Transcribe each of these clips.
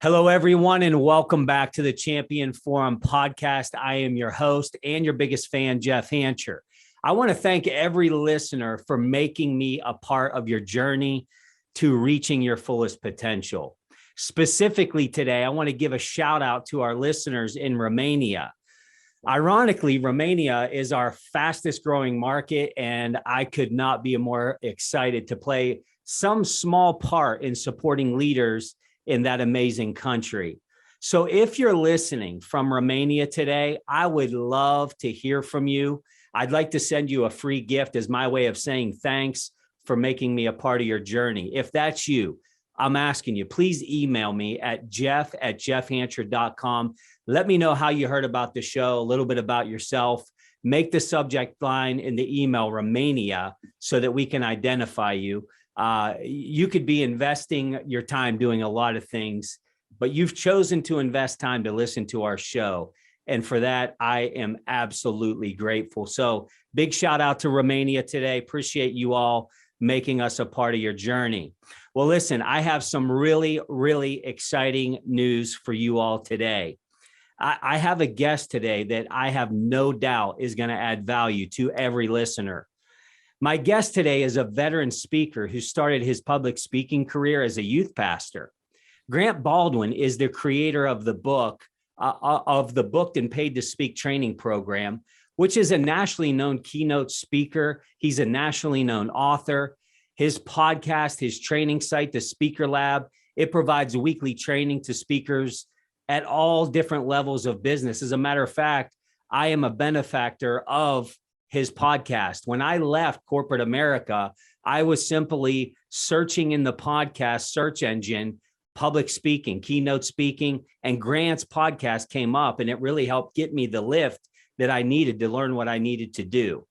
Hello, everyone, and welcome back to the Champion Forum podcast. I am your host and your biggest fan, Jeff Hancher. I want to thank every listener for making me a part of your journey to reaching your fullest potential. Specifically today, I want to give a shout out to our listeners in Romania. Ironically, Romania is our fastest growing market, and I could not be more excited to play some small part in supporting leaders in that amazing country. So if you're listening from Romania today, I would love to hear from you. I'd like to send you a free gift as my way of saying thanks for making me a part of your journey. If that's you, I'm asking you, please email me at jeff@jeffhancher.com. Let me know how you heard about the show, a little bit about yourself. Make the subject line in the email Romania so that we can identify you. You could be investing your time doing a lot of things, but you've chosen to invest time to listen to our show. And for that, I am absolutely grateful. So big shout out to Romania today. Appreciate you all making us a part of your journey. Well, listen, I have some really, really exciting news for you all today. I have a guest today that I have no doubt is going to add value to every listener. My guest today is a veteran speaker who started his public speaking career as a youth pastor. Grant Baldwin is the creator of the Booked and Paid to Speak training program, which is a nationally known keynote speaker. He's a nationally known author. His podcast, his training site, the Speaker Lab, it provides weekly training to speakers at all different levels of business. As a matter of fact, I am a benefactor of his podcast. When I left corporate America, I was simply searching in the podcast search engine, public speaking, keynote speaking, and Grant's podcast came up, and it really helped get me the lift that I needed to learn what I needed to do.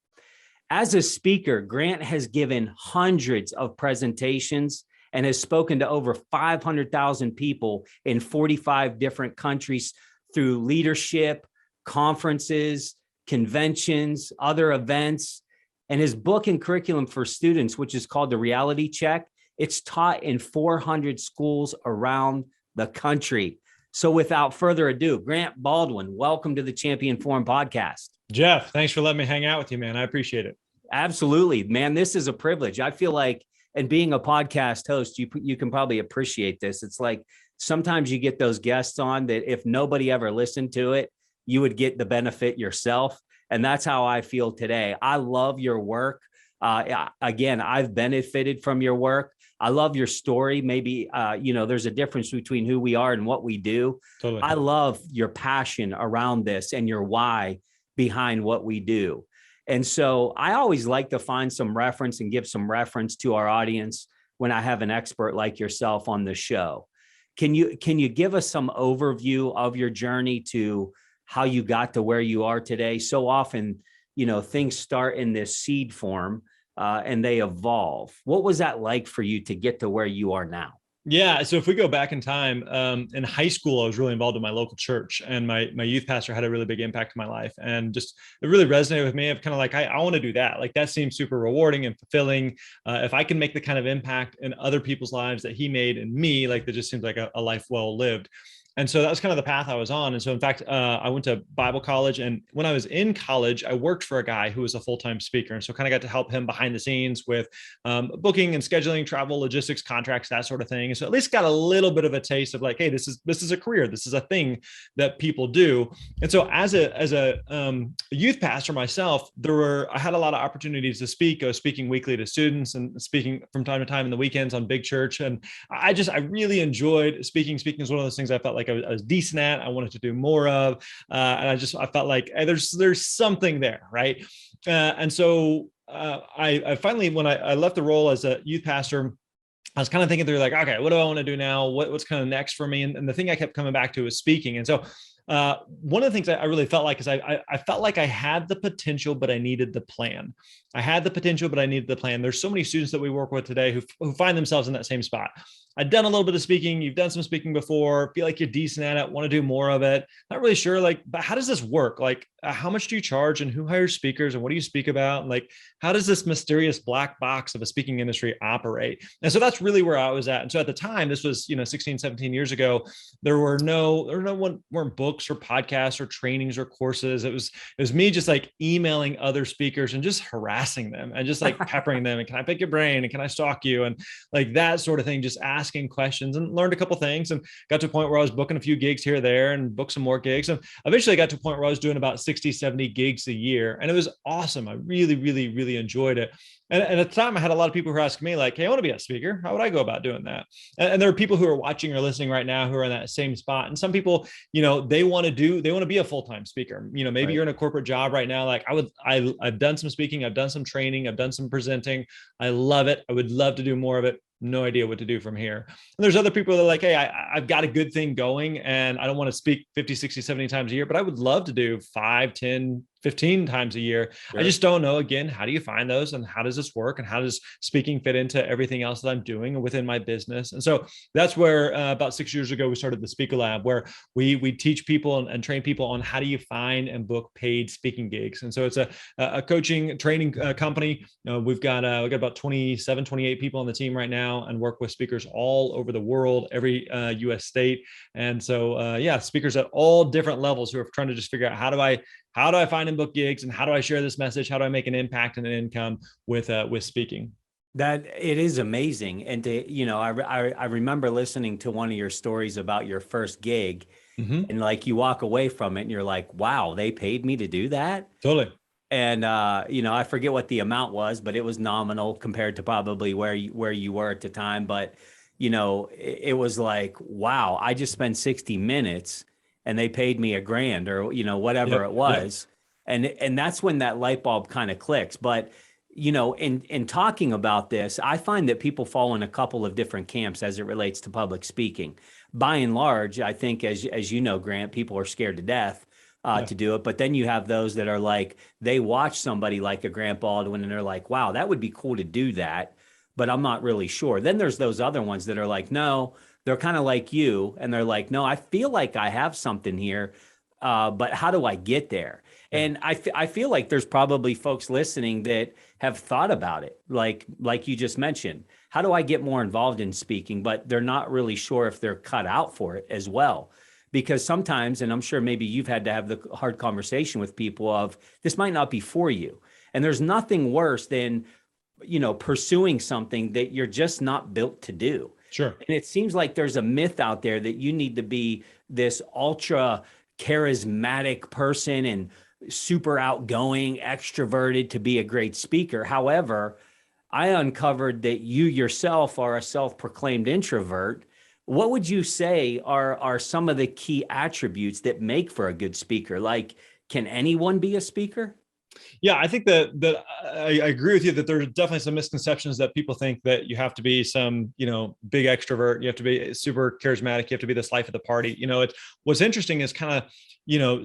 As a speaker, Grant has given hundreds of presentations and has spoken to over 500,000 people in 45 different countries through leadership, conferences, conventions, other events. And his book and curriculum for students, which is called The Reality Check, it's taught in 400 schools around the country. So without further ado, Grant Baldwin, welcome to the Champion Forum podcast. Jeff, thanks for letting me hang out with you, man. I appreciate it. Absolutely, man. This is a privilege. I feel like, and being a podcast host, you can probably appreciate this. It's like sometimes you get those guests on that if nobody ever listened to it, you would get the benefit yourself. And that's how I feel today. I love your work. Again, I've benefited from your work. I love your story. Maybe, there's a difference between who we are and what we do. Totally. I love your passion around this and your why behind what we do. And so I always like to find some reference and give some reference to our audience when I have an expert like yourself on the show. Can you give us some overview of your journey to how you got to where you are today? So often, things start in this seed form and they evolve. What was that like for you to get to where you are now? Yeah. So if we go back in time, in high school, I was really involved in my local church, and my youth pastor had a really big impact in my life, and just it really resonated with me. Of kind of like, I want to do that. Like that seems super rewarding and fulfilling. If I can make the kind of impact in other people's lives that he made in me, like that just seems like a life well lived. And so that was kind of the path I was on. And so in fact, I went to Bible college. And when I was in college, I worked for a guy who was a full-time speaker. And so kind of got to help him behind the scenes with booking and scheduling, travel, logistics, contracts, that sort of thing. And so at least got a little bit of a taste of like, hey, this is a career. This is a thing that people do. And so as a youth pastor myself, I had a lot of opportunities to speak. I was speaking weekly to students and speaking from time to time in the weekends on big church. And I really enjoyed speaking. Speaking is one of those things I felt like I was decent at. I wanted to do more of, and I felt like hey, there's something there, right? And so I finally, when I left the role as a youth pastor, I was kind of thinking through like, okay, what do I want to do now? What's kind of next for me? And the thing I kept coming back to was speaking. And so one of the things I really felt like is I felt like I had the potential, but I needed the plan. I had the potential, but I needed the plan. There's so many students that we work with today who find themselves in that same spot. I've done a little bit of speaking. You've done some speaking before, feel like you're decent at it, want to do more of it. Not really sure, like, but how does this work? Like, how much do you charge and who hires speakers and what do you speak about? And like, how does this mysterious black box of a speaking industry operate? And so that's really where I was at. And so at the time, this was, 16, 17 years ago, weren't books or podcasts or trainings or courses. It was me just like emailing other speakers and just harassing them and just like peppering them. And can I pick your brain? And can I stalk you? And like that sort of thing, just asking questions, and learned a couple things and got to a point where I was booking a few gigs here or there and booked some more gigs. And eventually I got to a point where I was doing about 60, 70 gigs a year. And it was awesome. I really, really, really enjoyed it. And at the time I had a lot of people who were asking me like, hey, I want to be a speaker. How would I go about doing that? And there are people who are watching or listening right now who are in that same spot. And some people, they want to be a full-time speaker. Maybe right. You're in a corporate job right now. Like I've done some speaking, I've done some training, I've done some presenting. I love it. I would love to do more of it. No idea what to do from here. And there's other people that are like, hey, I've got a good thing going and I don't want to speak 50, 60, 70 times a year, but I would love to do 5, 10, 15 times a year. Sure. I just don't know, again, how do you find those and how does this work? And how does speaking fit into everything else that I'm doing within my business? And so that's where about 6 years ago, we started the Speaker Lab, where we teach people and train people on how do you find and book paid speaking gigs. And so it's a coaching training company. We've got about 27, 28 people on the team right now and work with speakers all over the world, every US state. And so, speakers at all different levels who are trying to just figure out how do I find and book gigs and how do I share this message? How do I make an impact and an income with speaking? That it is amazing. And I remember listening to one of your stories about your first gig, mm-hmm. and like you walk away from it and you're like, wow, they paid me to do that. Totally. And, I forget what the amount was, but it was nominal compared to probably where you were at the time. But, it was like, wow, I just spent 60 minutes and they paid me $1,000 or, whatever it was. Yep. And that's when that light bulb kind of clicks. But, in talking about this, I find that people fall in a couple of different camps as it relates to public speaking. By and large, I think, as you know, Grant, people are scared to death to do it. But then you have those that are like, they watch somebody like a Grant Baldwin and they're like, wow, that would be cool to do that, but I'm not really sure. Then there's those other ones that are like, no, they're kind of like you. And they're like, no, I feel like I have something here, but how do I get there? And I feel like there's probably folks listening that have thought about it. Like you just mentioned, how do I get more involved in speaking? But they're not really sure if they're cut out for it as well. Because sometimes, and I'm sure maybe you've had to have the hard conversation with people of, this might not be for you. And there's nothing worse than, pursuing something that you're just not built to do. Sure. And it seems like there's a myth out there that you need to be this ultra charismatic person and super outgoing, extroverted to be a great speaker. However, I uncovered that you yourself are a self-proclaimed introvert. What would you say are some of the key attributes that make for a good speaker? Like, can anyone be a speaker? Yeah, I think that I agree with you that there's definitely some misconceptions that people think that you have to be some, big extrovert, you have to be super charismatic, you have to be this life of the party. What's interesting is kind of,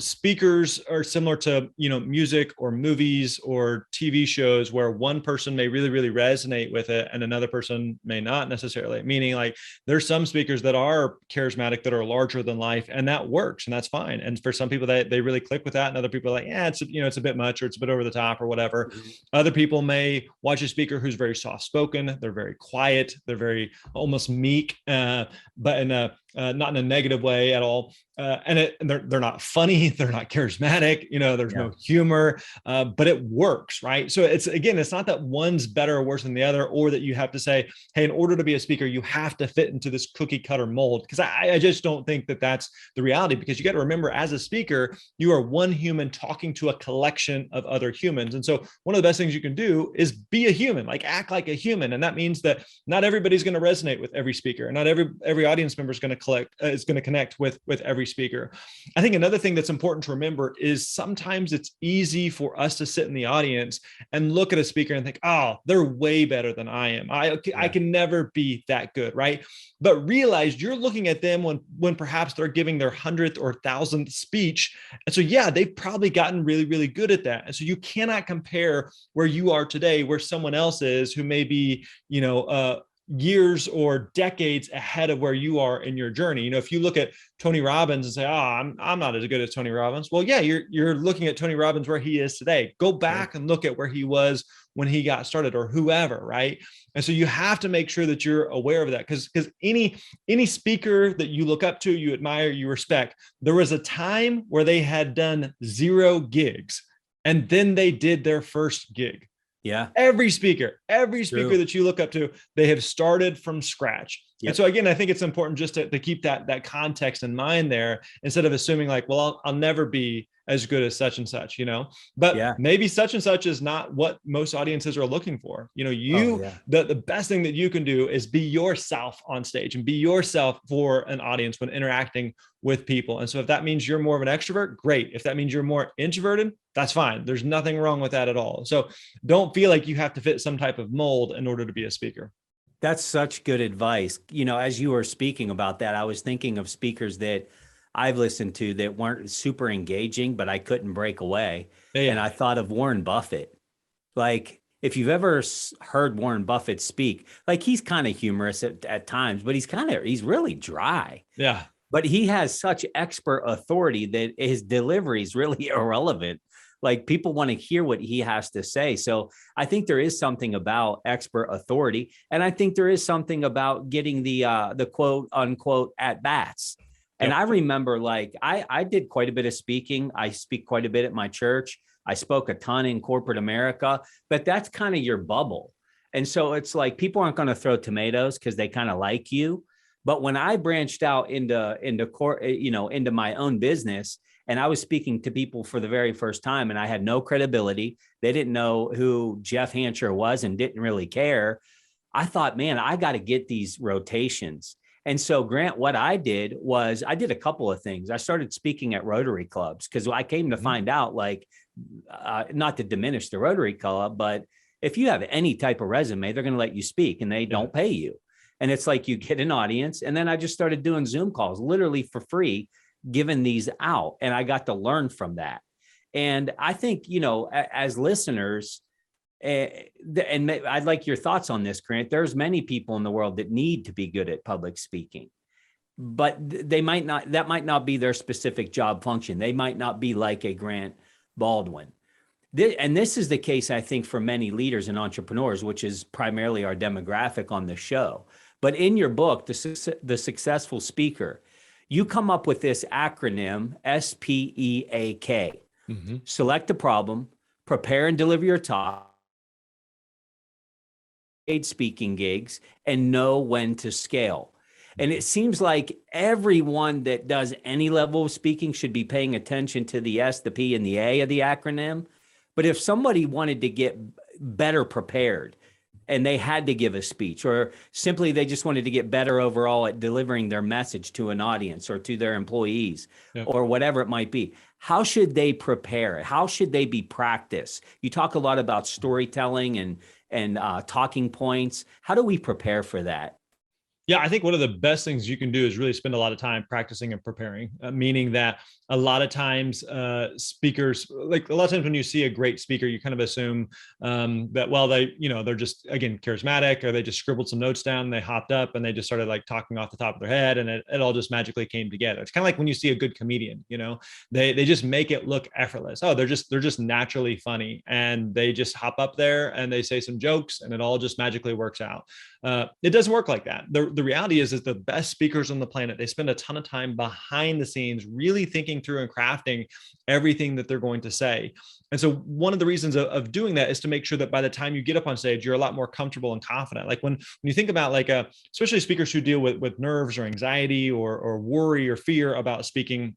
speakers are similar to, music or movies or TV shows where one person may really, really resonate with it and another person may not necessarily, meaning like there's some speakers that are charismatic, that are larger than life, and that works and that's fine. And for some people they really click with that, and other people are like, yeah, it's a bit much or it's a bit over the top or whatever. Mm-hmm. Other people may watch a speaker who's very soft spoken, they're very quiet, they're very almost meek, but not in a negative way at all. And they're not funny, they're not charismatic, there's no humor, but it works, right? So it's not that one's better or worse than the other, or that you have to say, hey, in order to be a speaker, you have to fit into this cookie cutter mold. Because I just don't think that that's the reality, because you got to remember, as a speaker, you are one human talking to a collection of other humans. And so one of the best things you can do is be a human, like act like a human. And that means that not everybody's going to resonate with every speaker. Not every audience member is going to to connect with every speaker. I think another thing that's important to remember is sometimes it's easy for us to sit in the audience and look at a speaker and think, oh, they're way better than I am. I can never be that good, right? But realize you're looking at them when perhaps they're giving their 100th or 1,000th speech. And so, yeah, they've probably gotten really, really good at that. And so you cannot compare where you are today, where someone else is who may be, years or decades ahead of where you are in your journey. If you look at Tony Robbins and say, oh, I'm not as good as Tony Robbins. Well, yeah, you're looking at Tony Robbins where he is today. Go back and look at where he was when he got started, or whoever, right? And so you have to make sure that you're aware of that, because any speaker that you look up to, you admire, you respect, there was a time where they had done 0 gigs and then they did their first gig. Yeah. Every speaker that you look up to, they have started from scratch. Yep. And so again, I think it's important just to keep that context in mind there, instead of assuming like, well, I'll never be as good as such and such, but maybe such and such is not what most audiences are looking for. The best thing that you can do is be yourself on stage and be yourself for an audience when interacting with people. And so if that means you're more of an extrovert, great. If that means you're more introverted, that's fine. There's nothing wrong with that at all. So don't feel like you have to fit some type of mold in order to be a speaker. That's such good advice. As you were speaking about that, I was thinking of speakers that I've listened to that weren't super engaging, but I couldn't break away. Yeah. And I thought of Warren Buffett. Like, if you've ever heard Warren Buffett speak, like, he's kind of humorous at times, but he's really dry. Yeah. But he has such expert authority that his delivery is really irrelevant. Like, people want to hear what he has to say. So I think there is something about expert authority. And I think there is something about getting the quote unquote at bats. And I remember, like, I did quite a bit of speaking. I speak quite a bit at my church. I spoke a ton in corporate America, but that's kind of your bubble. And so it's like, people aren't going to throw tomatoes because they kind of like you. But when I branched out into my own business, and I was speaking to people for the very first time, and I had no credibility, they didn't know who Jeff Hancher was and didn't really care. I thought, man, I got to get these rotations. And so, Grant, what I did was I did a couple of things. I started speaking at Rotary clubs, because I came to find out, like, not to diminish the Rotary Club, but if you have any type of resume, they're going to let you speak, and they don't pay you. And it's like, you get an audience. And then I just started doing Zoom calls literally for free, giving these out. And I got to learn from that. And I think, as listeners, and I'd like your thoughts on this, Grant. There's many people in the world that need to be good at public speaking, but that might not be their specific job function. They might not be like a Grant Baldwin. And this is the case, I think, for many leaders and entrepreneurs, which is primarily our demographic on the show. But in your book, The Successful Speaker, you come up with this acronym, SPEAK. Mm-hmm. Select a problem, prepare and deliver your talk, paid speaking gigs, and know when to scale. And it seems like everyone that does any level of speaking should be paying attention to the S, the P, and the A of the acronym. But if somebody wanted to get better prepared and they had to give a speech, or simply they just wanted to get better overall at delivering their message to an audience or to their employees, or whatever it might be, how should they prepare? How should they be practiced? You talk a lot about storytelling and talking points. How do we prepare for that? Yeah, I think one of the best things you can do is really spend a lot of time practicing and preparing, meaning that a lot of times speakers, like a lot of times when you see a great speaker, you kind of assume that, well, they're just, again, charismatic, or they just scribbled some notes down, they hopped up and they just started like talking off the top of their head, and it all just magically came together. It's kind of like when you see a good comedian, they just make it look effortless. Oh, they're just naturally funny, and they just hop up there and they say some jokes and it all just magically works out. It doesn't work like that. The reality is the best speakers on the planet, they spend a ton of time behind the scenes, really thinking through and crafting everything that they're going to say. And so one of the reasons of doing that is to make sure that by the time you get up on stage, you're a lot more comfortable and confident. Like when you think about especially speakers who deal with nerves or anxiety or worry or fear about speaking,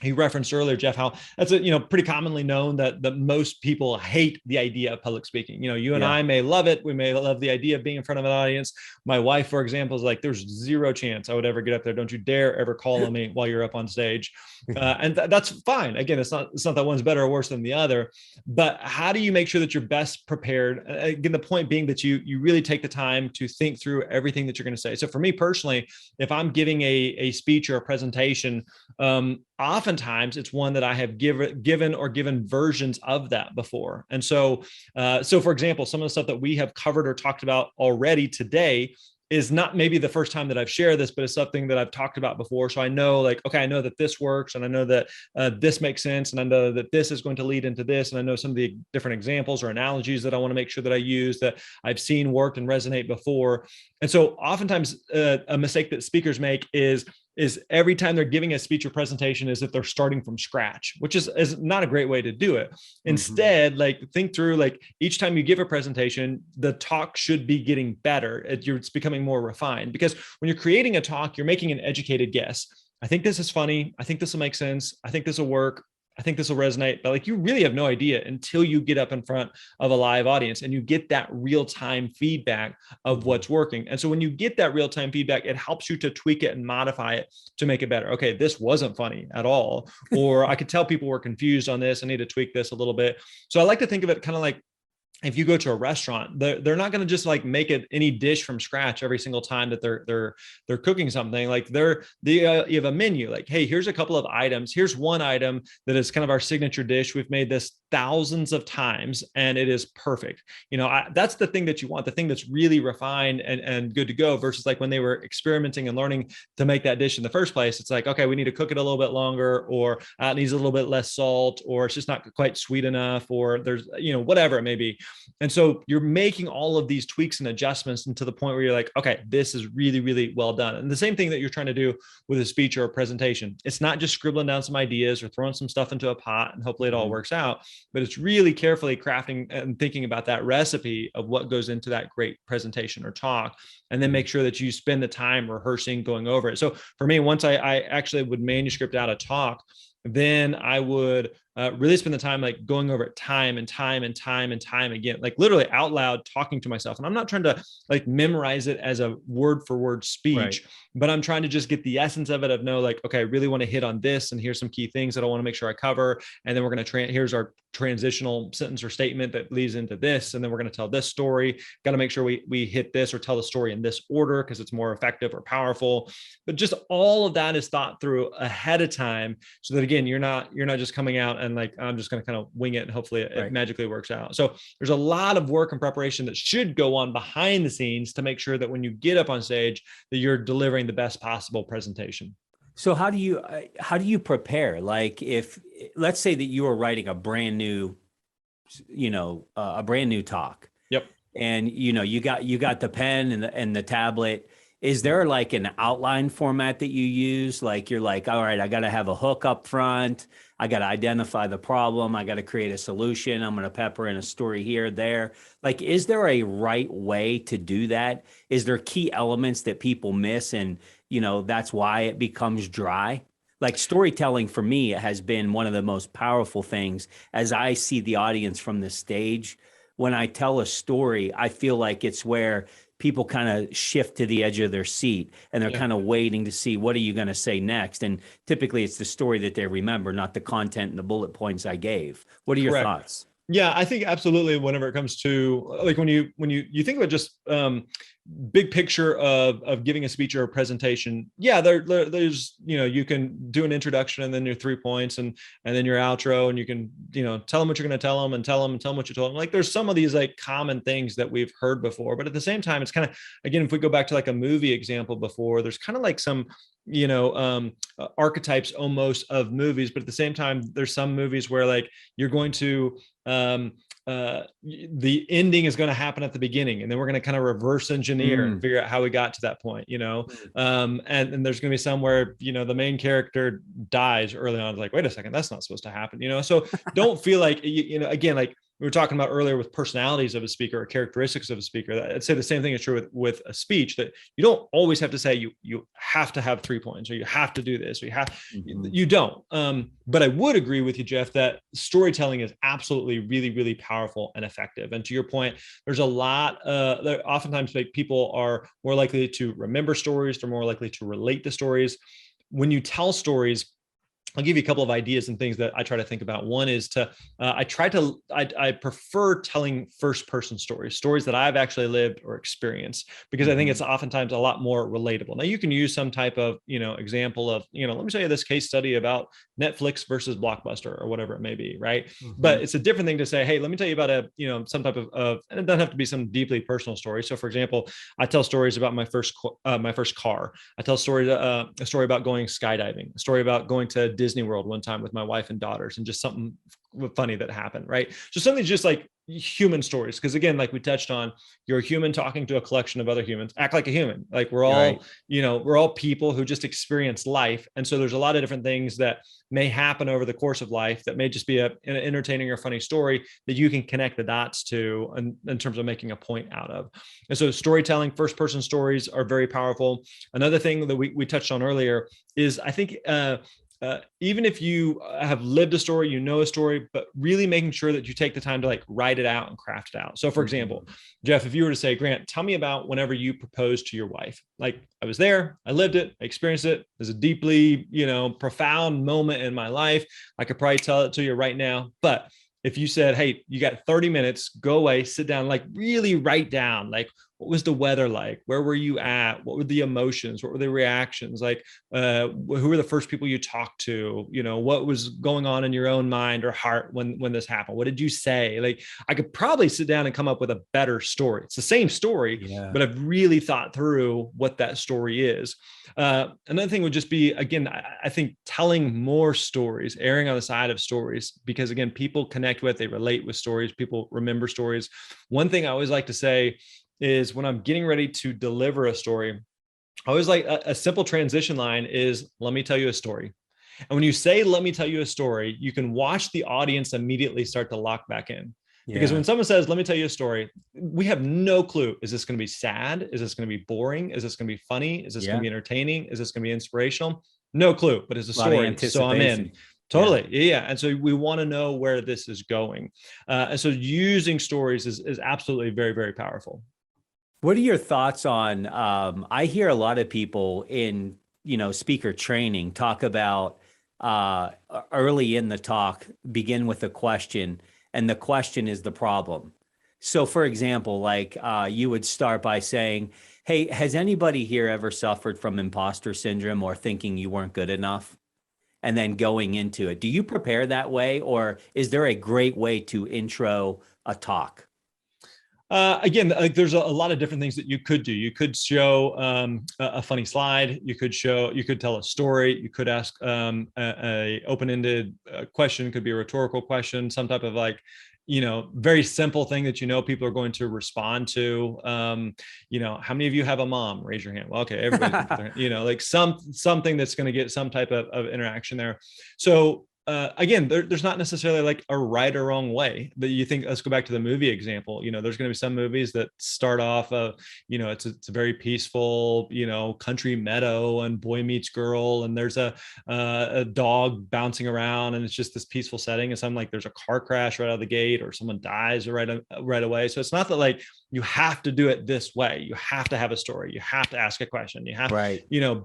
he referenced earlier, Jeff, how that's pretty commonly known that most people hate the idea of public speaking. You and I may love it. We may love the idea of being in front of an audience. My wife, for example, is like, there's zero chance I would ever get up there. Don't you dare ever call on me while you're up on stage. And that's fine. Again, it's not that one's better or worse than the other, but how do you make sure that you're best prepared? Again, the point being that you really take the time to think through everything that you're going to say. So for me personally, if I'm giving a speech or a presentation, oftentimes it's one that I have given versions of that before. And so for example, some of the stuff that we have covered or talked about already today is not maybe the first time that I've shared this, but it's something that I've talked about before. So I know okay, I know that this works, and I know that this makes sense, and I know that this is going to lead into this. And I know some of the different examples or analogies that I want to make sure that I use that I've seen worked and resonate before. And so oftentimes a mistake that speakers make is every time they're giving a speech or presentation is that they're starting from scratch, which is not a great way to do it. Instead, think through, each time you give a presentation, the talk should be getting better. It's becoming more refined, because when you're creating a talk, you're making an educated guess. I think this is funny. I think this will make sense. I think this will work. I think this will resonate, but you really have no idea until you get up in front of a live audience and you get that real-time feedback of what's working. And so when you get that real-time feedback, it helps you to tweak it and modify it to make it better. Okay, this wasn't funny at all, or I could tell people were confused on this. I need to tweak this a little bit. So I like to think of it kind of like, if you go to a restaurant, they're not going to just make it any dish from scratch every single time that they're cooking something. You have a menu, hey, here's a couple of items. Here's one item that is kind of our signature dish. We've made this thousands of times and it is perfect. That's the thing that you want, the thing that's really refined and good to go, versus when they were experimenting and learning to make that dish in the first place. It's okay, we need to cook it a little bit longer, or it needs a little bit less salt, or it's just not quite sweet enough, or there's, whatever it may be. And so you're making all of these tweaks and adjustments, and to the point where you're okay, this is really, really well done. And the same thing that you're trying to do with a speech or a presentation. It's not just scribbling down some ideas or throwing some stuff into a pot and hopefully it all works out, but it's really carefully crafting and thinking about that recipe of what goes into that great presentation or talk, and then make sure that you spend the time rehearsing, going over it. So for me, once I actually would manuscript out a talk, then I would really spend the time going over it time and time again, literally out loud talking to myself. And I'm not trying to memorize it as a word for word speech, but I'm trying to just get the essence of it, of okay, I really want to hit on this, and here's some key things that I want to make sure I cover. And then we're going to here's our transitional sentence or statement that leads into this. And then we're going to tell this story. Got to make sure we hit this or tell the story in this order because it's more effective or powerful. But just all of that is thought through ahead of time, so that again, you're not just coming out and I'm just going to kind of wing it and hopefully it magically works out. So there's a lot of work and preparation that should go on behind the scenes to make sure that when you get up on stage, that you're delivering the best possible presentation. So how do you prepare? If let's say that you are writing a brand new talk. Yep. And you got the pen and the tablet. Is there an outline format that you use? You're all right, I got to have a hook up front. I got to identify the problem. I got to create a solution. I'm going to pepper in a story here, there. Is there a right way to do that? Is there key elements that people miss? And, that's why it becomes dry. Storytelling for me has been one of the most powerful things as I see the audience from the stage. When I tell a story, I feel like it's where people kind of shift to the edge of their seat and they're kind of waiting to see, what are you going to say next? And typically it's the story that they remember, not the content and the bullet points I gave. What are your thoughts? Yeah, I think absolutely. Whenever it comes to when you think about just big picture of giving a speech or a presentation, there's you can do an introduction and then your 3 points and then your outro, and you can tell them what you're going to tell them and tell them what you told them. There's some of these common things that we've heard before, but at the same time, it's kind of, again, if we go back to a movie example before, there's kind of some archetypes almost of movies, but at the same time, there's some movies where you're going to the ending is going to happen at the beginning, and then we're going to kind of reverse engineer and figure out how we got to that point, and there's going to be some where the main character dies early on. It's wait a second, that's not supposed to happen, so don't feel again, we were talking about earlier with personalities of a speaker or characteristics of a speaker, I'd say the same thing is true with a speech, that you don't always have to say you have to have 3 points, or you have to do this, or you don't. But I would agree with you, Jeff, that storytelling is absolutely really, really powerful and effective. And to your point, there's a lot, oftentimes people are more likely to remember stories. They're more likely to relate to stories. When you tell stories, I'll give you a couple of ideas and things that I try to think about. One is I prefer telling first person stories that I've actually lived or experienced, because I think it's oftentimes a lot more relatable. Now you can use some type of, example of, let me show you this case study about Netflix versus Blockbuster or whatever it may be. Right. But it's a different thing to say, hey, let me tell you about some type of, and it doesn't have to be some deeply personal story. So for example, I tell stories about my first car. I tell a story about going skydiving, a story about going to Disney World one time with my wife and daughters, and just something funny that happened, right? So something just like human stories. Because again, like we touched on, you're a human talking to a collection of other humans. Act like a human. Like we're all, right. We're all people who just experience life. And so there's a lot of different things that may happen over the course of life that may just be an entertaining or funny story that you can connect the dots to in terms of making a point out of. And so storytelling, first person stories are very powerful. Another thing that we touched on earlier is, I think, even if you have lived a story, a story, but really making sure that you take the time to like write it out and craft it out. So for example, Jeff, if you were to say, Grant, tell me about whenever you proposed to your wife. Like, I was there, I lived it, I experienced it. It was a deeply, profound moment in my life. I could probably tell it to you right now. But if you said, hey, you got 30 minutes, go away, sit down, like really write down, like, what was the weather like? Where were you at? What were the emotions? What were the reactions? Like, who were the first people you talked to? What was going on in your own mind or heart when this happened? What did you say? Like, I could probably sit down and come up with a better story. It's the same story, but I've really thought through what that story is. Another thing would just be, again, I think telling more stories, erring on the side of stories, because again, people connect with, they relate with stories, people remember stories. One thing I always like to say is, when I'm getting ready to deliver a story, I always like a simple transition line is, let me tell you a story. And when you say, let me tell you a story, you can watch the audience immediately start to lock back in. Because when someone says, let me tell you a story, we have no clue. Is this going to be sad? Is this going to be boring? Is this going to be funny? Is this going to be entertaining? Is this going to be inspirational? No clue, but it's a story. So I'm in. Totally. Yeah. And so we want to know where this is going. And so using stories is absolutely very, very powerful. What are your thoughts on, I hear a lot of people in, speaker training talk about early in the talk, begin with a question, and the question is the problem. So for example, like you would start by saying, hey, has anybody here ever suffered from imposter syndrome or thinking you weren't good enough? And then going into it. Do you prepare that way, or is there a great way to intro a talk? Again, like there's a lot of different things that you could do. You could show a funny slide. You could tell a story. You could ask a open-ended question. Could be a rhetorical question, some type of like, very simple thing that people are going to respond to. How many of you have a mom? Raise your hand. Well, okay, everybody, like something that's going to get some type of interaction there. So again, there's not necessarily like a right or wrong way, but you think, let's go back to the movie example. There's going to be some movies that start off it's a very peaceful, country meadow, and boy meets girl, and there's a dog bouncing around, and it's just this peaceful setting. And some, like, there's a car crash right out of the gate, or someone dies right away. So it's not that like you have to do it this way. You have to have a story. You have to ask a question. You have,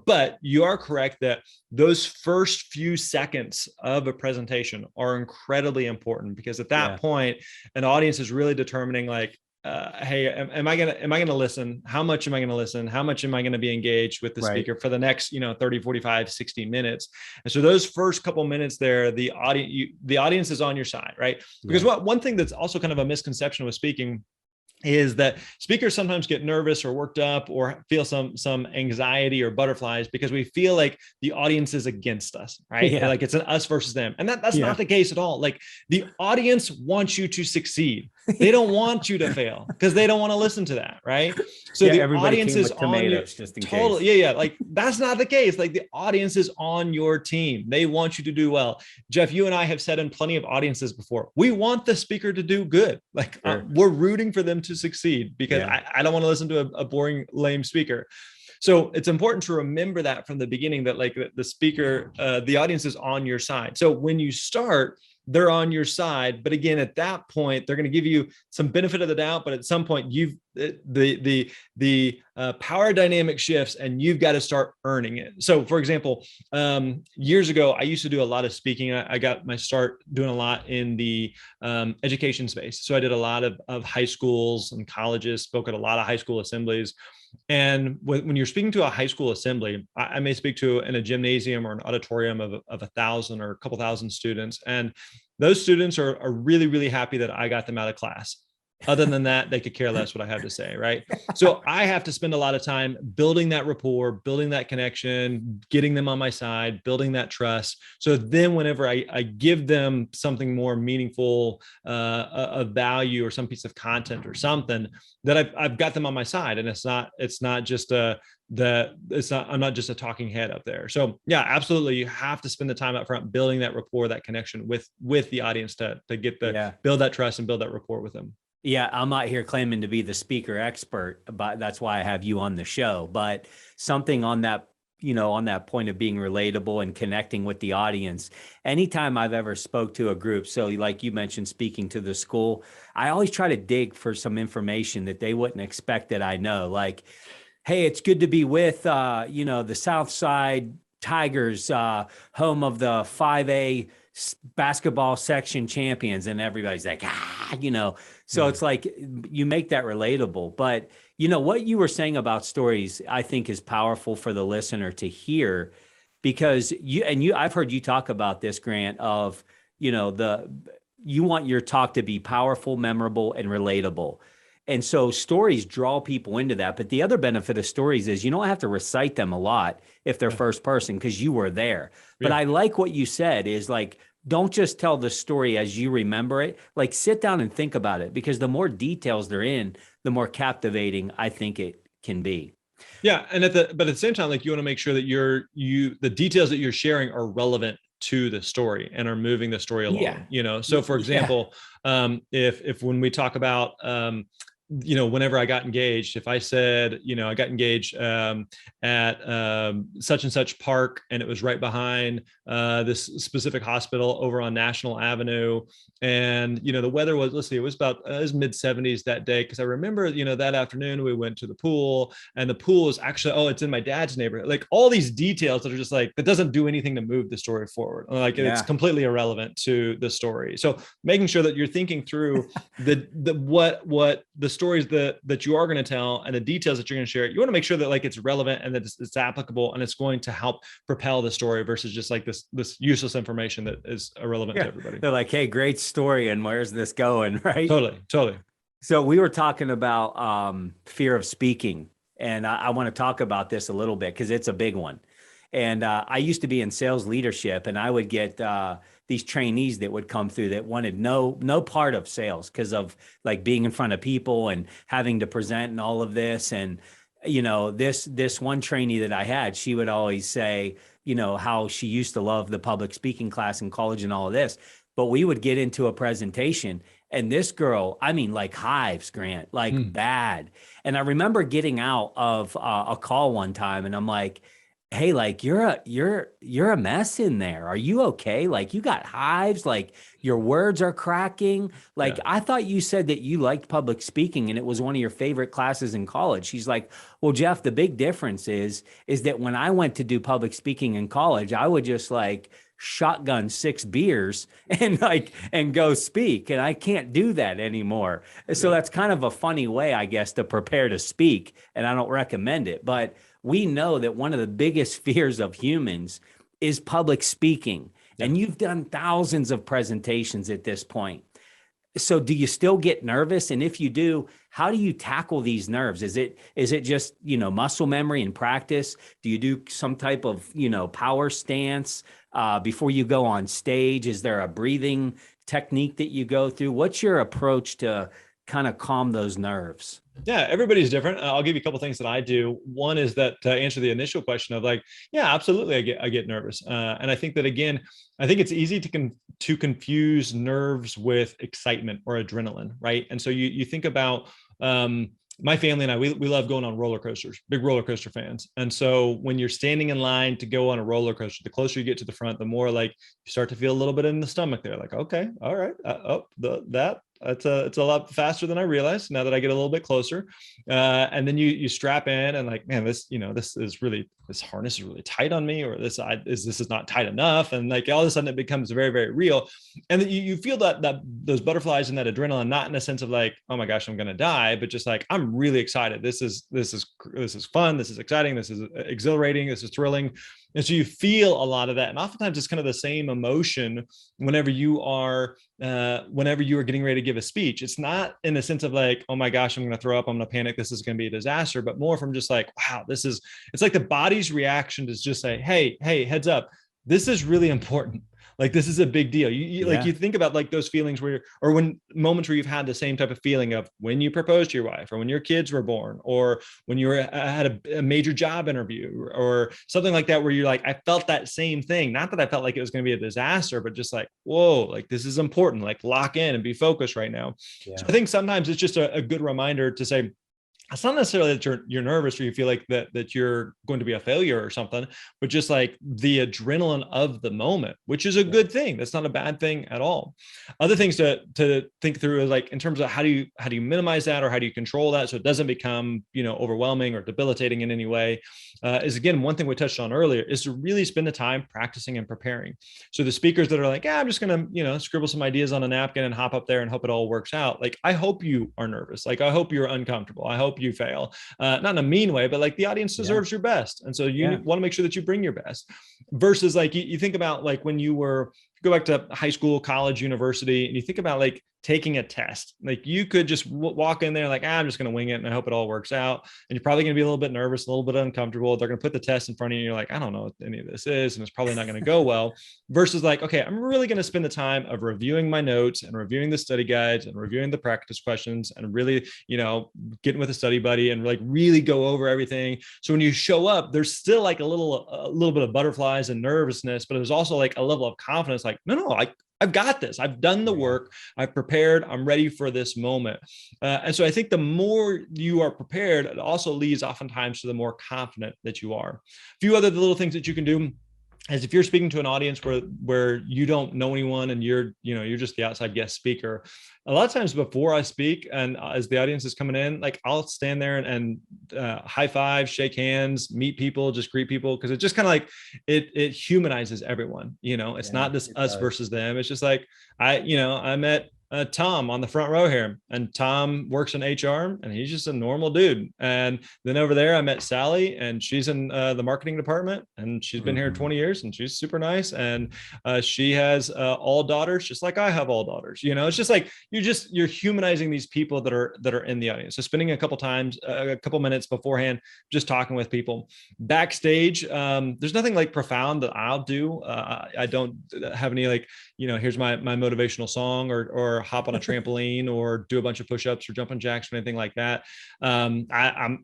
but you are correct that those first few seconds of a presentation are incredibly important, because at that point, an audience is really determining like, hey, am I gonna listen? How much am I gonna listen? How much am I gonna be engaged with the speaker for the next 30, 45, 60 minutes? And so those first couple minutes there, the audience is on your side, right? Because one thing that's also kind of a misconception with speaking is that speakers sometimes get nervous or worked up or feel some anxiety or butterflies because we feel like the audience is against us, right? Like it's an us versus them. And that's not the case at all. Like, the audience wants you to succeed. They don't want you to fail because they don't want to listen to that, right? So Yeah, the everybody audience came is with on you. tomatoes just in Totally. case. Yeah. Like that's not the case. Like the audience is on your team. They want you to do well. Jeff, you and I have said in plenty of audiences before, we want the speaker to do good. Like Sure. we're rooting for them to succeed because Yeah. I don't want to listen to a boring, lame speaker. So it's important to remember that from the beginning that like the speaker, the audience is on your side. So when you start, they're on your side. But again, at that point, they're going to give you some benefit of the doubt. But at some point, the power dynamic shifts, and you've got to start earning it. So, for example, years ago, I used to do a lot of speaking. I got my start doing a lot in the education space. So I did a lot of high schools and colleges, spoke at a lot of high school assemblies. And when you're speaking to a high school assembly, I may speak to in a gymnasium or an auditorium of 1,000 or a couple thousand students. And those students are really, really happy that I got them out of class. Other than that, they could care less what I have to say, right? So I have to spend a lot of time building that rapport, building that connection, getting them on my side, building that trust. So then whenever I give them something more meaningful, of value or some piece of content or something, that I've got them on my side. And it's not just I'm not just a talking head up there. So yeah, absolutely. You have to spend the time up front building that rapport, that connection with the audience to get build that trust and build that rapport with them. Yeah, I'm not here claiming to be the speaker expert, but that's why I have you on the show. But something on that, on that point of being relatable and connecting with the audience. Anytime I've ever spoke to a group, so like you mentioned, speaking to the school, I always try to dig for some information that they wouldn't expect that I know. Like, hey, it's good to be with, the South Side Tigers, home of the 5A basketball section champions, and everybody's like, so it's like you make that relatable. But what you were saying about stories, I think is powerful for the listener to hear, because I've heard you talk about this, Grant, of you want your talk to be powerful, memorable, and relatable. And so stories draw people into that. But the other benefit of stories is you don't have to recite them a lot if they're first person, because you were there. But I like what you said is like, don't just tell the story as you remember it. Like sit down and think about it, because the more details they're in, the more captivating I think it can be. Yeah. And but at the same time, like you want to make sure that the details that you're sharing are relevant to the story and are moving the story along, So for example, if when we talk about, whenever I got engaged, if I said, I got engaged at such and such park, and it was right behind this specific hospital over on National Avenue, and the weather was, let's see, it was mid 70s that day, because I remember that afternoon we went to the pool, and the pool is actually it's in my dad's neighborhood. Like all these details that are just like that doesn't do anything to move the story forward. Like it's completely irrelevant to the story. So making sure that you're thinking through what the stories that you are going to tell and the details that you're going to share, you want to make sure that like it's relevant and that it's applicable and it's going to help propel the story versus just like this useless information that is irrelevant to everybody. They're like, hey, great story, and where's this going? Right. Totally. So we were talking about fear of speaking, and I want to talk about this a little bit because it's a big one. And I used to be in sales leadership, and I would get these trainees that would come through that wanted no part of sales because of like being in front of people and having to present and all of this. And, this one trainee that I had, she would always say, how she used to love the public speaking class in college and all of this. But we would get into a presentation, and this girl, I mean, like hives, Grant, like bad. And I remember getting out of a call one time, and I'm like, hey, like you're a mess in there. Are you okay? Like you got hives, like your words are cracking. Like I thought you said that you liked public speaking and it was one of your favorite classes in college. She's like, well, Jeff, the big difference is that when I went to do public speaking in college, I would just like shotgun 6 beers and go speak. And I can't do that anymore. So that's kind of a funny way, I guess, to prepare to speak. And I don't recommend it, but we know that one of the biggest fears of humans is public speaking. Yeah. And you've done thousands of presentations at this point. So do you still get nervous? And if you do, how do you tackle these nerves? Is it just, muscle memory and practice? Do you do some type of, power stance before you go on stage? Is there a breathing technique that you go through? What's your approach to kind of calm those nerves? Yeah, everybody's different. I'll give you a couple of things that I do. One is that to answer the initial question of like, yeah, absolutely, I get nervous, and I think that again, I think it's easy to confuse nerves with excitement or adrenaline, right? And so you think about my family and I, we love going on roller coasters, big roller coaster fans. And so when you're standing in line to go on a roller coaster, the closer you get to the front, the more like you start to feel a little bit in the stomach there. Like, okay, all right, it's a lot faster than I realized now that I get a little bit closer. And then you strap in and like, man, this harness is really tight on me, or this is not tight enough. And like all of a sudden it becomes very, very real. And you feel that those butterflies and that adrenaline, not in a sense of like, oh my gosh, I'm going to die, but just like, I'm really excited. This is fun. This is exciting. This is exhilarating. This is thrilling. And so you feel a lot of that. And oftentimes it's kind of the same emotion whenever you are getting ready to give a speech. It's not in the sense of like, oh my gosh, I'm going to throw up, I'm going to panic, this is going to be a disaster, but more from just like, wow, it's like the body's reaction to just say, hey, heads up, this is really important. Like, this is a big deal. Like, you think about like those feelings when moments where you've had the same type of feeling of when you proposed to your wife, or when your kids were born, or when you had a major job interview or something like that, where you're like, I felt that same thing. Not that I felt like it was going to be a disaster, but just like, whoa, like this is important, like lock in and be focused right now. Yeah. So I think sometimes it's just a good reminder to say, it's not necessarily that you're nervous or you feel like that you're going to be a failure or something, but just like the adrenaline of the moment, which is a good thing. That's not a bad thing at all. Other things to think through is like in terms of how do you minimize that, or how do you control that so it doesn't become overwhelming or debilitating in any way, is again, one thing we touched on earlier is to really spend the time practicing and preparing. So the speakers that are like, I'm just gonna scribble some ideas on a napkin and hop up there and hope it all works out. Like, I hope you are nervous. Like, I hope you're uncomfortable. I hope you fail, not in a mean way, but like the audience deserves your best. And so you want to make sure that you bring your best, versus like you think about like when you go back to high school, college, university, and you think about like taking a test. Like, you could just walk in there like, I'm just going to wing it and I hope it all works out. And you're probably going to be a little bit nervous, a little bit uncomfortable. They're going to put the test in front of you. You're like, I don't know what any of this is, and it's probably not going to go well. Versus like, okay, I'm really going to spend the time of reviewing my notes and reviewing the study guides and reviewing the practice questions and really, getting with a study buddy and like really go over everything. So when you show up, there's still like a little bit of butterflies and nervousness, but there's also like a level of confidence. Like, no, I've got this. I've done the work. I've prepared. I'm ready for this moment. And so I think the more you are prepared, it also leads oftentimes to the more confident that you are. A few other little things that you can do is if you're speaking to an audience where you don't know anyone and you're just the outside guest speaker, a lot of times before I speak and as the audience is coming in, like I'll stand there and high five, shake hands, meet people, just greet people. Cause it just kind of like, it humanizes everyone, it's not this us versus them. It's just like, I met Tom on the front row here, and Tom works in HR and he's just a normal dude. And then over there, I met Sally, and she's in the marketing department, and she's been here 20 years and she's super nice. And she has all daughters, just like I have all daughters. It's just like, you're humanizing these people that are in the audience. So spending a couple minutes beforehand, just talking with people. Backstage, there's nothing like profound that I'll do. I don't have any like, here's my motivational song or hop on a trampoline or do a bunch of push-ups or jumping jacks or anything like that. I'm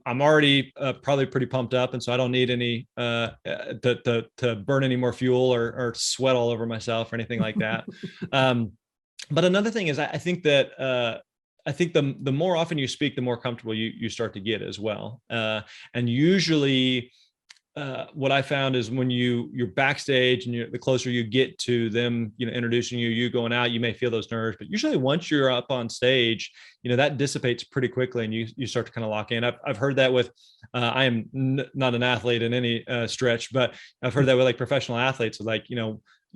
already probably pretty pumped up, and so I don't need any to burn any more fuel or sweat all over myself or anything like that. But another thing is, I think that I think the more often you speak, the more comfortable you start to get as well. And usually what I found is when you're backstage and the closer you get to them, introducing you going out, you may feel those nerves, but usually once you're up on stage, that dissipates pretty quickly and you start to kind of lock in. I've heard that with, I am not an athlete in any stretch, but I've heard that with like professional athletes, like,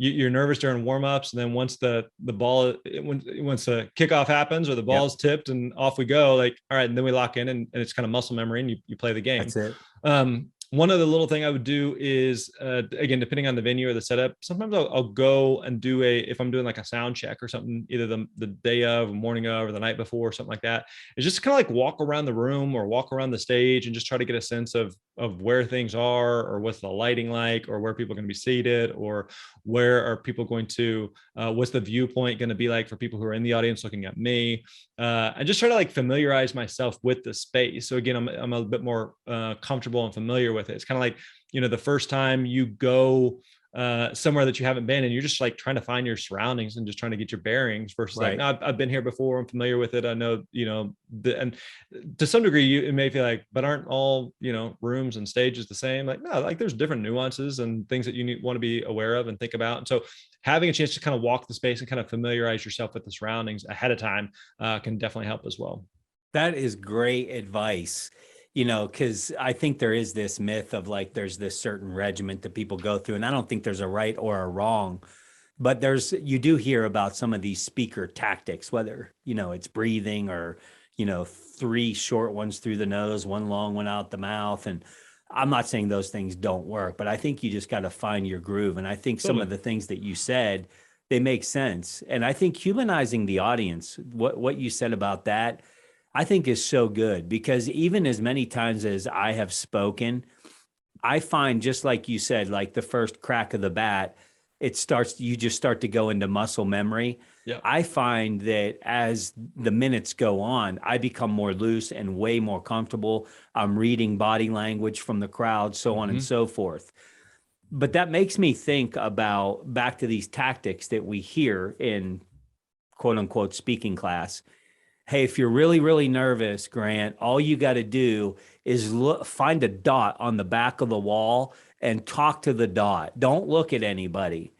you're nervous during warmups, and then once the kickoff happens or the ball is tipped and off we go, like, all right, and then we lock in and it's kind of muscle memory and you play the game. That's it. One other little thing I would do is, again, depending on the venue or the setup, sometimes I'll go and do if I'm doing like a sound check or something, either the day of, morning of, or the night before, or something like that, is just kind of like walk around the room or walk around the stage and just try to get a sense of of where things are, or what's the lighting like, or where people are going to be seated, or where are people going to, what's the viewpoint going to be like for people who are in the audience looking at me, and just try to like familiarize myself with the space. So again, I'm a bit more comfortable and familiar with it. It's kind of like, the first time you go somewhere that you haven't been, and you're just like trying to find your surroundings and just trying to get your bearings, versus like, no, I've been here before, I'm familiar with it, I know, and to some degree it may feel like, but aren't all, rooms and stages the same? Like, no, like there's different nuances and things that you want to be aware of and think about. And so having a chance to kind of walk the space and kind of familiarize yourself with the surroundings ahead of time can definitely help as well. That is great advice. Because I think there is this myth of like, there's this certain regiment that people go through, and I don't think there's a right or a wrong, but you do hear about some of these speaker tactics, whether, it's breathing or, 3 short ones through the nose, 1 long one out the mouth. And I'm not saying those things don't work, but I think you just got to find your groove. And I think some of the things that you said, they make sense. And I think humanizing the audience, what you said about that, I think is so good, because even as many times as I have spoken, I find, just like you said, like the first crack of the bat, you just start to go into muscle memory. Yeah. I find that as the minutes go on, I become more loose and way more comfortable. I'm reading body language from the crowd, so on and so forth. But that makes me think about back to these tactics that we hear in quote unquote speaking class. Hey, if you're really, really nervous, Grant, all you got to do is find a dot on the back of the wall and talk to the dot. Don't look at anybody.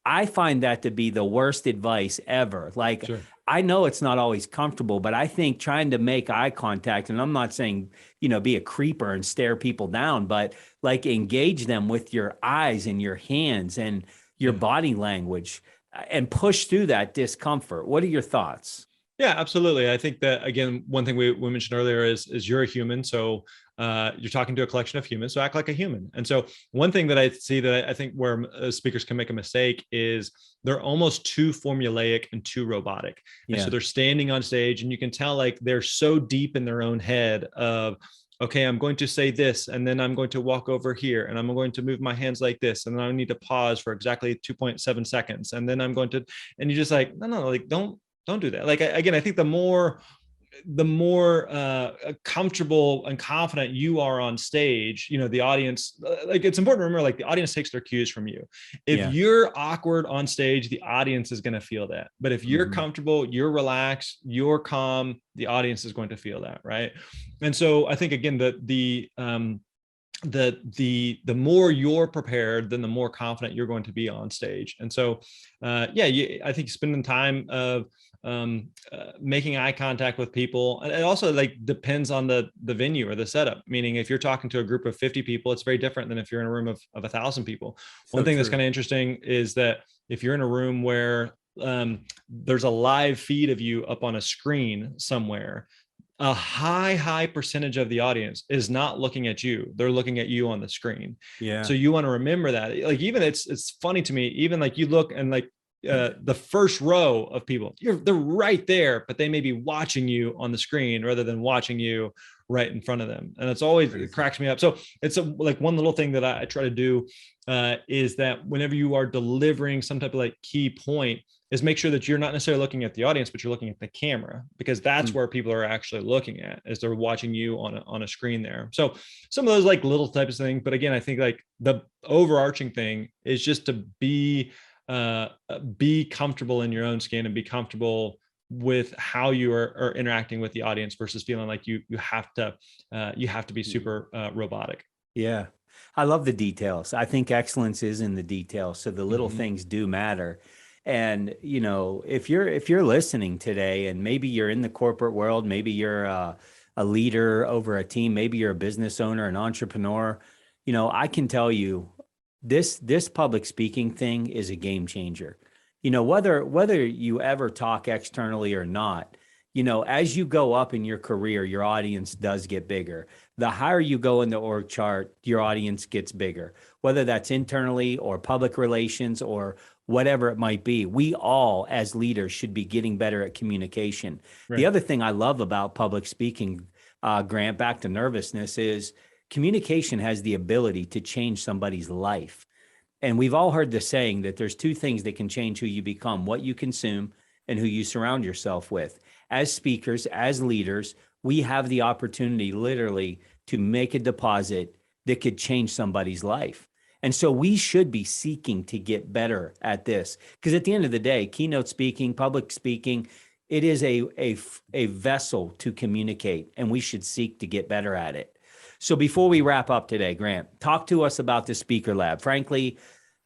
I find that to be the worst advice ever. Like, sure. I know it's not always comfortable, but I think trying to make eye contact, and I'm not saying, be a creeper and stare people down, but like engage them with your eyes and your hands and your body language and push through that discomfort. What are your thoughts? Yeah, absolutely. I think that, again, one thing we mentioned earlier is you're a human. So you're talking to a collection of humans, so act like a human. And so one thing that I see that I think where speakers can make a mistake is they're almost too formulaic and too robotic. And so they're standing on stage, and you can tell like they're so deep in their own head of, okay, I'm going to say this, and then I'm going to walk over here, and I'm going to move my hands like this, and then I need to pause for exactly 2.7 seconds. And then I'm going to, and you're just like, no, like don't do that. Like, again, I think the more comfortable and confident you are on stage, the audience, like, it's important to remember, like, the audience takes their cues from you. If you're awkward on stage, the audience is going to feel that. But if you're comfortable, you're relaxed, you're calm, the audience is going to feel that. Right. And so I think, again, the more you're prepared, then the more confident you're going to be on stage. And so, I think spending time of making eye contact with people, and it also like depends on the venue or the setup. Meaning, if you're talking to a group of 50 people, it's very different than if you're in a room of 1,000 people. One thing that's kind of interesting is that if you're in a room where there's a live feed of you up on a screen somewhere, a high percentage of the audience is not looking at you. They're looking at you on the screen. Yeah. So you want to remember that. Like, even it's funny to me, even like you look and like the first row of people, they're right there, but they may be watching you on the screen rather than watching you right in front of them. And it cracks me up. So it's like one little thing that I try to do is that whenever you are delivering some type of like key point, is make sure that you're not necessarily looking at the audience, but you're looking at the camera, because that's where people are actually looking at, as they're watching you on a screen there. So some of those like little types of things, but again, I think like the overarching thing is just to be comfortable in your own skin and be comfortable with how you are interacting with the audience, versus feeling like you have to be super robotic. Yeah. I love the details. I think excellence is in the details. So the little things do matter. And, if you're listening today, and maybe you're in the corporate world, maybe you're a leader over a team, maybe you're a business owner, an entrepreneur, I can tell you this public speaking thing is a game changer. Whether you ever talk externally or not, as you go up in your career, your audience does get bigger. The higher you go in the org chart, your audience gets bigger, whether that's internally or public relations or whatever it might be. We all, as leaders, should be getting better at communication. Right. The other thing I love about public speaking, Grant, back to nervousness, is communication has the ability to change somebody's life. And we've all heard the saying that there's two things that can change who you become: what you consume and who you surround yourself with. As speakers, as leaders, we have the opportunity literally to make a deposit that could change somebody's life. And so we should be seeking to get better at this, because at the end of the day, keynote speaking, public speaking, it is a vessel to communicate, and we should seek to get better at it. So before we wrap up today, Grant, talk to us about the Speaker Lab. Frankly,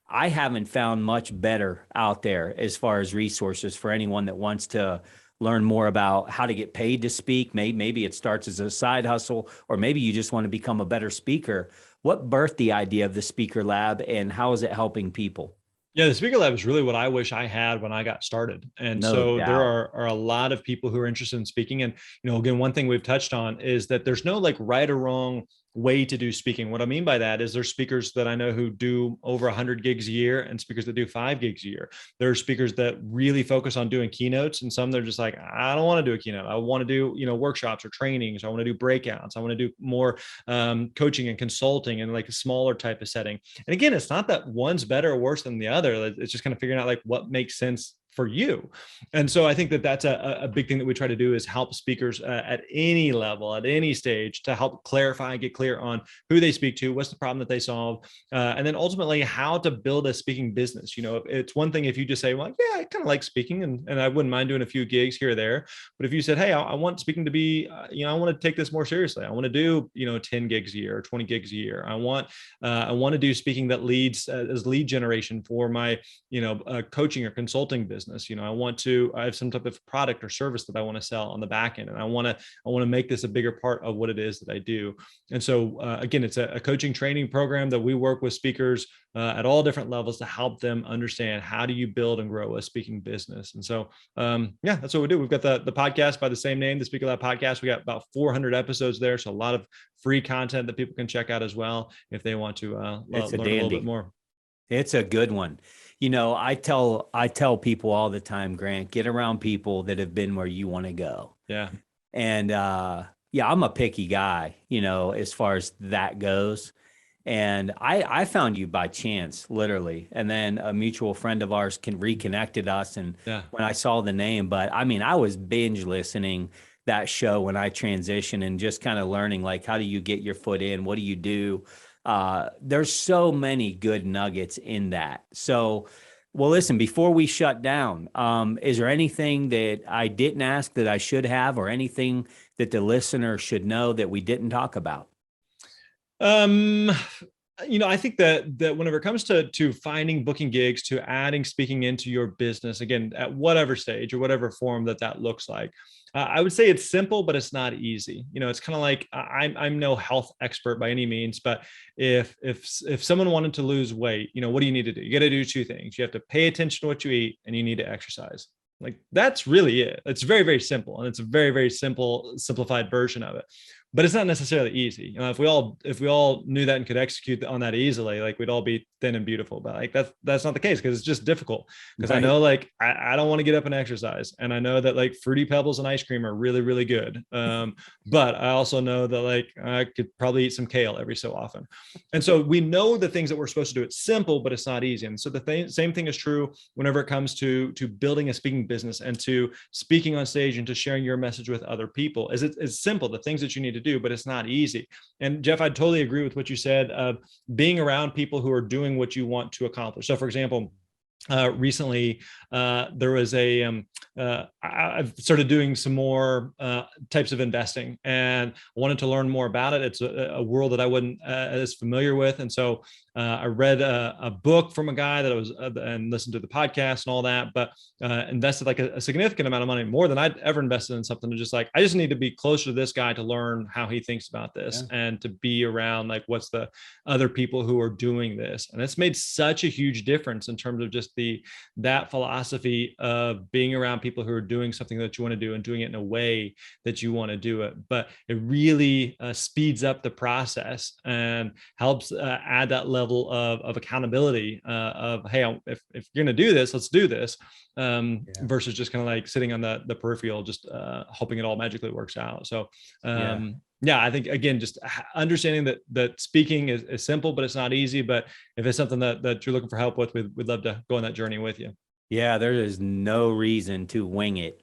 I haven't found much better out there as far as resources for anyone that wants to learn more about how to get paid to speak. Maybe it starts as a side hustle, or maybe you just want to become a better speaker. What birthed the idea of the Speaker Lab, and how is it helping people? Yeah, the Speaker Lab is really what I wish I had when I got started. And No so there doubt. are a lot of people who are interested in speaking. And, again, one thing we've touched on is that there's no like right or wrong way to do speaking. What I mean by that is there's speakers that I know who do over 100 gigs a year and speakers that do 5 gigs a year. There are speakers that really focus on doing keynotes, and some they're just like, I don't want to do a keynote. I want to do, workshops or trainings. I want to do breakouts. I want to do more coaching and consulting and like a smaller type of setting. And again, it's not that one's better or worse than the other. It's just kind of figuring out like what makes sense for you. And so I think that that's a big thing that we try to do, is help speakers at any level, at any stage, to help clarify and get clear on who they speak to, what's the problem that they solve, and then ultimately how to build a speaking business. It's one thing if you just say, well, yeah, I kind of like speaking and I wouldn't mind doing a few gigs here or there. But if you said, hey, I want speaking to be, I want to take this more seriously. I want to do, 10 gigs a year or 20 gigs a year. I want to do speaking that leads as lead generation for my, coaching or consulting business. I have some type of product or service that I want to sell on the back end, and I want to make this a bigger part of what it is that I do. And so again, it's a coaching training program that we work with speakers at all different levels to help them understand how do you build and grow a speaking business. And so that's what we do. We've got the podcast by the same name, the Speaker Lab Podcast. We got about 400 episodes there, so a lot of free content that people can check out as well if they want to learn a little bit more. It's a good one. I tell people all the time, Grant, get around people that have been where you want to go. Yeah. And I'm a picky guy, as far as that goes. And I found you by chance, literally. And then a mutual friend of ours reconnected us. And when I saw the name, but I mean, I was binge listening that show when I transitioned and just kind of learning, like, how do you get your foot in? What do you do? There's so many good nuggets in that. So, well, listen, before we shut down, is there anything that I didn't ask that I should have, or anything that the listener should know that we didn't talk about? I think that whenever it comes to finding booking gigs, to adding speaking into your business, again, at whatever stage or whatever form that looks like, I would say it's simple, but it's not easy. It's kind of like, I'm no health expert by any means, but if someone wanted to lose weight, what do you need to do? You got to do 2 things. You have to pay attention to what you eat, and you need to exercise. Like, that's really it. It's very, very simple. And it's a very, very simplified version of it. But it's not necessarily easy. If we all knew that and could execute on that easily, like, we'd all be thin and beautiful. But like, that's not the case, because it's just difficult. Because I know, like, I don't want to get up and exercise, and I know that like Fruity Pebbles and ice cream are really, really good. But I also know that like I could probably eat some kale every so often. And so we know the things that we're supposed to do. It's simple, but it's not easy. And so the same thing is true whenever it comes to building a speaking business and to speaking on stage and to sharing your message with other people. It's simple, the things that you need to do, but it's not easy. And Jeff, I totally agree with what you said of being around people who are doing what you want to accomplish. So for example, recently there was I've started doing some more types of investing, and I wanted to learn more about it. It's a world that I wasn't as familiar with. And so I read a book from a guy that I was and listened to the podcast and all that, but invested like a significant amount of money, more than I'd ever invested in something. To just like, I just need to be closer to this guy to learn how he thinks about this, and to be around like what's the other people who are doing this. And it's made such a huge difference in terms of just that philosophy of being around people who are doing something that you want to do and doing it in a way that you want to do it. But it really speeds up the process and helps add that level of accountability of, hey, if you're going to do this, let's do this, versus just kind of like sitting on the peripheral, just hoping it all magically works out. So Yeah, I think again, just understanding that speaking is simple, but it's not easy. But if it's something that you're looking for help with, we'd love to go on that journey with you. Yeah, there is no reason to wing it.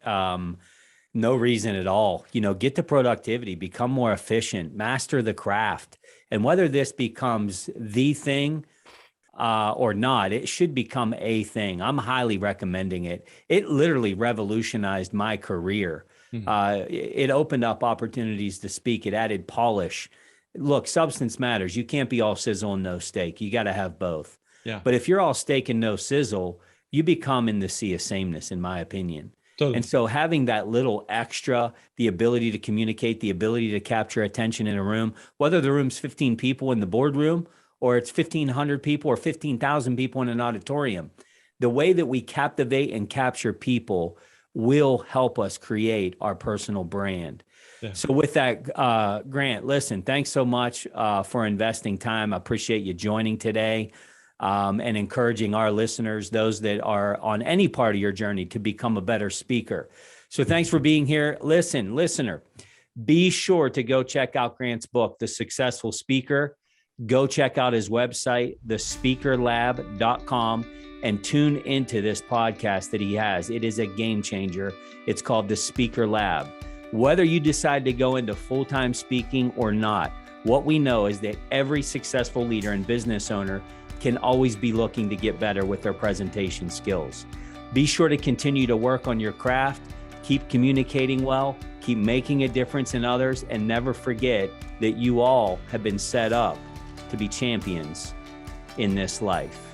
No reason at all. Get to productivity, become more efficient, master the craft. And whether this becomes the thing or not, it should become a thing. I'm highly recommending it. It literally revolutionized my career. It opened up opportunities to speak. It added polish. Look, substance matters. You can't be all sizzle and no steak. You got to have both. Yeah. But if you're all steak and no sizzle, you become in the sea of sameness, in my opinion. Totally. And so having that little extra, the ability to communicate, the ability to capture attention in a room, whether the room's 15 people in the boardroom or it's 1,500 people or 15,000 people in an auditorium, the way that we captivate and capture people will help us create our personal brand. Yeah. So with that, Grant, listen, thanks so much for investing time. I appreciate you joining today. And encouraging our listeners, those that are on any part of your journey, to become a better speaker. So thanks for being here. Listen, listener, be sure to go check out Grant's book, The Successful Speaker. Go check out his website, thespeakerlab.com, and tune into this podcast that he has. It is a game changer. It's called The Speaker Lab. Whether you decide to go into full-time speaking or not, what we know is that every successful leader and business owner can always be looking to get better with their presentation skills. Be sure to continue to work on your craft, keep communicating well, keep making a difference in others, and never forget that you all have been set up to be champions in this life.